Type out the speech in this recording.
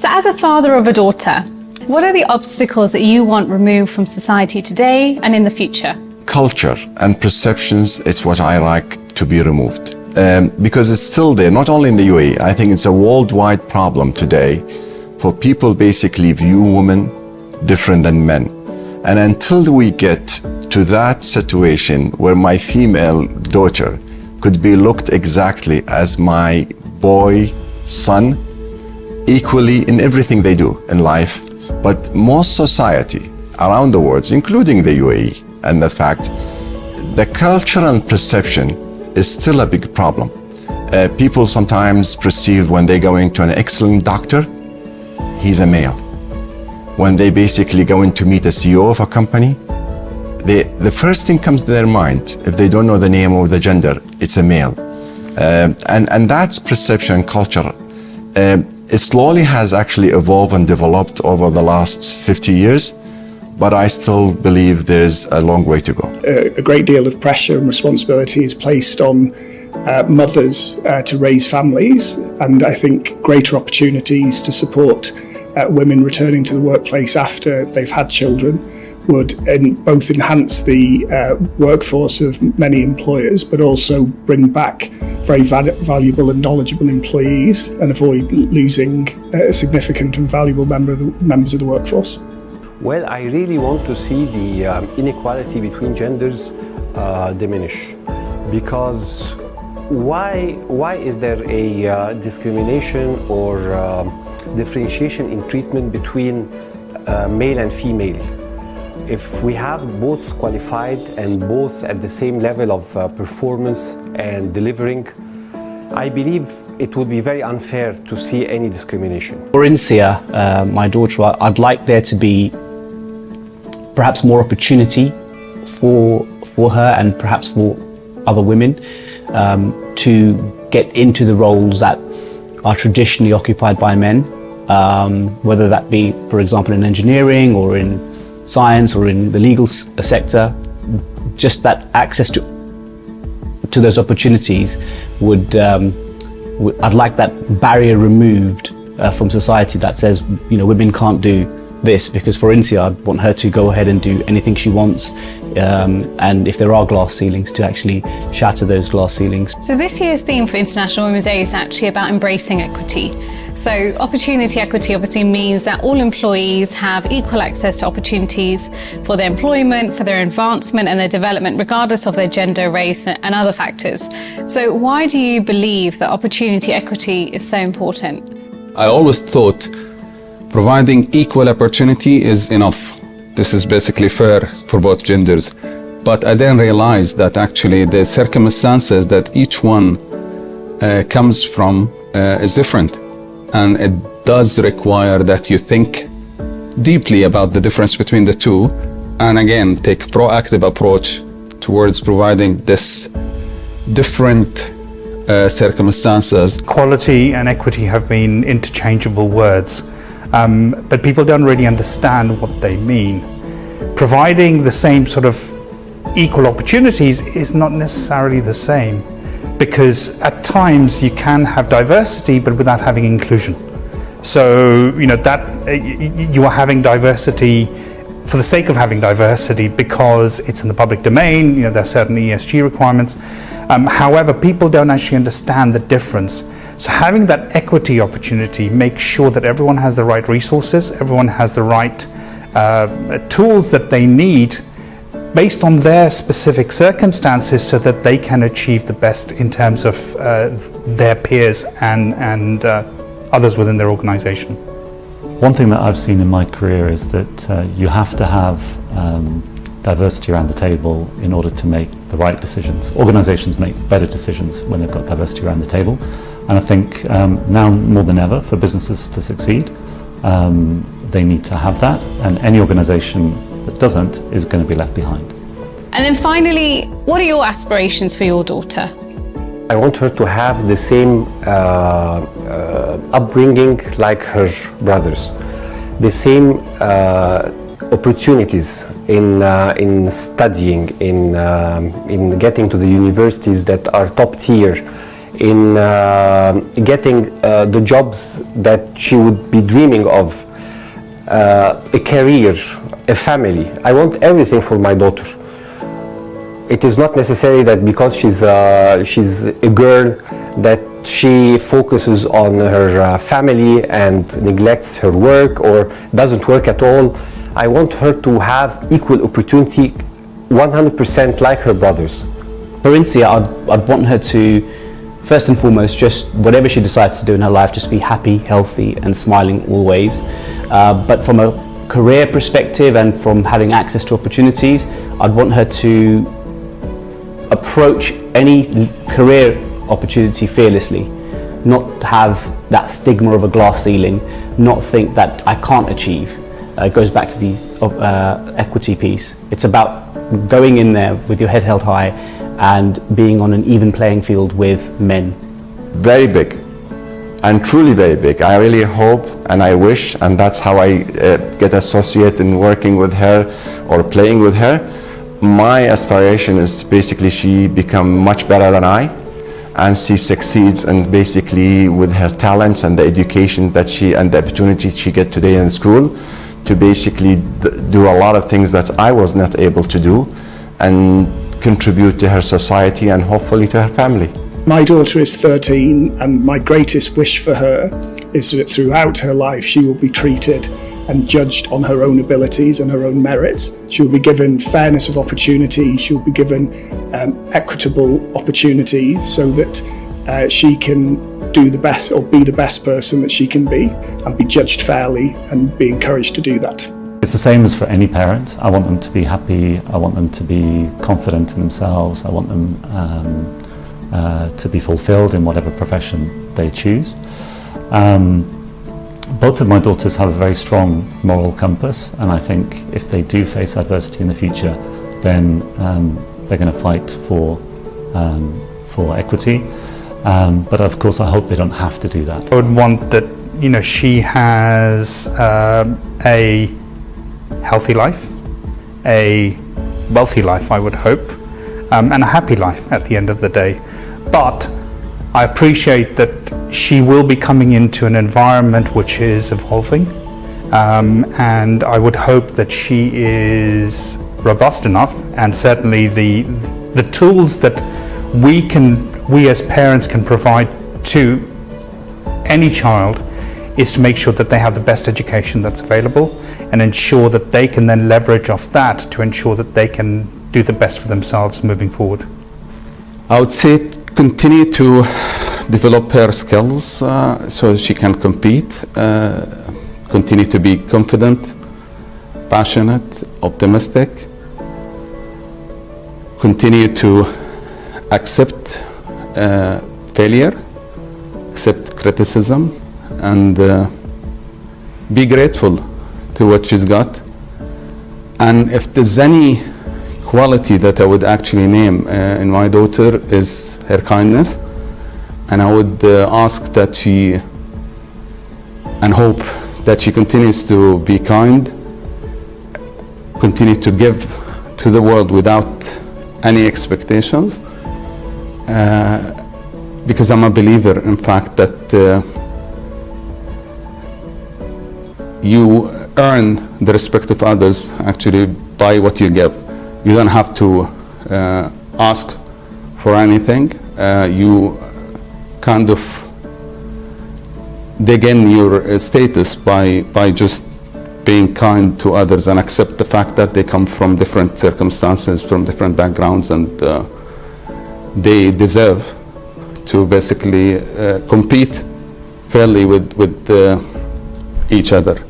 So as a father of a daughter, what are the obstacles that you want removed from society today and in the future? Culture and perceptions, it's what I like to be removed. Because it's still there, not only in the UAE. I think it's a worldwide problem today for people basically view women different than men. And until we get to that situation where my female daughter could be looked exactly as my boy, son, equally in everything they do in life, but most society around the world, including the UAE, and the fact the cultural perception is still a big problem. People sometimes perceive when they're going to an excellent doctor, he's a male. When they basically going to meet a CEO of a company, the first thing comes to their mind, if they don't know the name or the gender, it's a male. And that's perception culture. It slowly has actually evolved and developed over the last 50 years, but I still believe there's a long way to go. A great deal of pressure and responsibility is placed on mothers to raise families, and I think greater opportunities to support women returning to the workplace after they've had children would both enhance the workforce of many employers, but also bring back very valuable and knowledgeable employees and avoid losing a significant and valuable members of the workforce. Well, I really want to see the inequality between genders diminish, because why is there a discrimination or differentiation in treatment between male and female? If we have both qualified and both at the same level of performance and delivering, I believe it would be very unfair to see any discrimination. For Insia, my daughter, I'd like there to be perhaps more opportunity for her and perhaps for other women to get into the roles that are traditionally occupied by men, whether that be, for example, in engineering or in science or in the legal sector. Just that access to those opportunities would I'd like that barrier removed from society that says, you know, women can't do this, because for Insia, I'd want her to go ahead and do anything she wants, and if there are glass ceilings, to actually shatter those glass ceilings. So this year's theme for International Women's Day is actually about embracing equity. So opportunity equity obviously means that all employees have equal access to opportunities for their employment, for their advancement and their development, regardless of their gender, race and other factors. So why do you believe that opportunity equity is so important? I always thought providing equal opportunity is enough. This is basically fair for both genders. But I then realized that actually the circumstances that each one comes from is different. And it does require that you think deeply about the difference between the two, and again, take a proactive approach towards providing this different circumstances. Equality and equity have been interchangeable words. But people don't really understand what they mean. Providing the same sort of equal opportunities is not necessarily the same, because at times you can have diversity but without having inclusion. So, you know, that you are having diversity for the sake of having diversity because it's in the public domain, you know, there are certain ESG requirements. However, people don't actually understand the difference. So having that equity opportunity makes sure that everyone has the right resources, everyone has the right tools that they need based on their specific circumstances, so that they can achieve the best in terms of their peers and others within their organization. One thing that I've seen in my career is that you have to have diversity around the table in order to make the right decisions. Organizations make better decisions when they've got diversity around the table. And I think now more than ever, for businesses to succeed, they need to have that, and any organisation that doesn't is going to be left behind. And then finally, what are your aspirations for your daughter? I want her to have the same upbringing like her brothers, the same opportunities in studying, in getting to the universities that are top tier in getting the jobs that she would be dreaming of, a career, a family. I want everything for my daughter. It is not necessary that because she's a girl that she focuses on her family and neglects her work or doesn't work at all. I want her to have equal opportunity 100% like her brothers. For Insia, I'd want her to, first and foremost, just whatever she decides to do in her life, just be happy, healthy and smiling always. But from a career perspective and from having access to opportunities, I'd want her to approach any career opportunity fearlessly, not have that stigma of a glass ceiling, not think that I can't achieve. It goes back to the equity piece. It's about going in there with your head held high and being on an even playing field with men. Very big, and truly very big. I really hope and I wish, and that's how I get associated in working with her or playing with her. My aspiration is basically she become much better than I, and she succeeds, and basically with her talents and the education that she and the opportunities she get today in school to basically do a lot of things that I was not able to do and contribute to her society and hopefully to her family. My daughter is 13, and my greatest wish for her is that throughout her life she will be treated and judged on her own abilities and her own merits. She will be given fairness of opportunity, she will be given equitable opportunities so that she can do the best or be the best person that she can be and be judged fairly and be encouraged to do that. It's the same as for any parent. I want them to be happy, I want them to be confident in themselves, I want them to be fulfilled in whatever profession they choose. Both of my daughters have a very strong moral compass, and I think if they do face adversity in the future, then they're going to fight for equity. But of course, I hope they don't have to do that. I would want that, you know, she has a healthy life, a wealthy life, I would hope, and a happy life at the end of the day. But I appreciate that she will be coming into an environment which is evolving, and I would hope that she is robust enough, and certainly the tools that we as parents can provide to any child is to make sure that they have the best education that's available and ensure that they can then leverage off that to ensure that they can do the best for themselves moving forward. I would say continue to develop her skills so she can compete, continue to be confident, passionate, optimistic, continue to accept failure, accept criticism, and be grateful to what she's got. And if there's any quality that I would actually name in my daughter is her kindness, and I would ask that she and hope that she continues to be kind, continue to give to the world without any expectations, because I'm a believer, in fact, that you earn the respect of others actually by what you give. You don't have to ask for anything. You kind of dig in your status by just being kind to others and accept the fact that they come from different circumstances, from different backgrounds, and they deserve to basically compete fairly with each other.